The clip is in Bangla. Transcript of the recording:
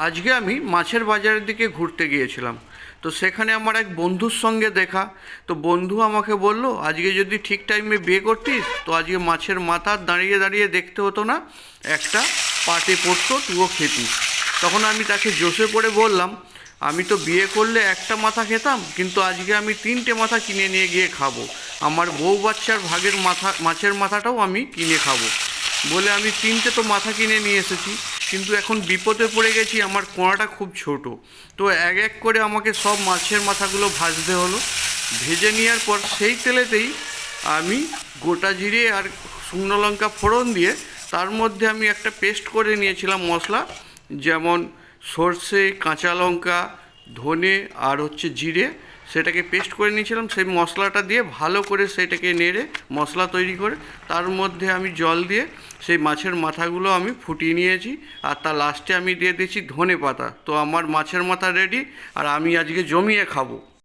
আজকে আমি মাছের বাজারের দিকে ঘুরতে গিয়েছিলাম। তো সেখানে আমার এক বন্ধুর সঙ্গে দেখা। তো বন্ধু আমাকে বলল, আজকে যদি ঠিক টাইমে বিয়ে করতিস তো আজকে মাছের মাথা দাঁড়িয়ে দাঁড়িয়ে দেখতে হতো না, একটা পাটে পড়তো, তুইও খেতিস। তখন আমি তাকে জোশে পড়ে বললাম, আমি তো বিয়ে করলে একটা মাথা খেতাম, কিন্তু আজকে আমি 3টে মাথা কিনে নিয়ে গিয়ে খাবো। আমার বউ বাচ্চার ভাগের মাথা, মাছের মাথাটাও আমি কিনে খাবো বলে আমি 3টে তো মাথা কিনে নিয়ে এসেছি। কিন্তু এখন বিপদে পড়ে গেছি, আমার কোঁয়াটা খুব ছোট। তো এক এক করে আমাকে সব মাছের মাথাগুলো ভাজতে হলো। ভেজে নেওয়ার পর সেই তেলেতেই আমি গোটা জিরে আর শুকনো লঙ্কা ফোড়ন দিয়ে তার মধ্যে আমি একটা পেস্ট করে নিয়েছিলাম মশলা, যেমন সর্ষে, কাঁচা লঙ্কা, ধনে আর জিরে, সেটাকে পেস্ট করে নিয়েছিলাম। সেই মশলাটা দিয়ে ভালো করে সেটাকে নেড়ে মশলা তৈরি করে তার মধ্যে আমি জল দিয়ে সেই মাছের মাথাগুলো আমি ফুটিয়ে নিয়েছি। আর তার লাস্টে আমি দিয়ে দিয়েছি ধনে পাতা। তো আমার মাছের মাথা রেডি, আর আমি আজকে জমিয়ে খাবো।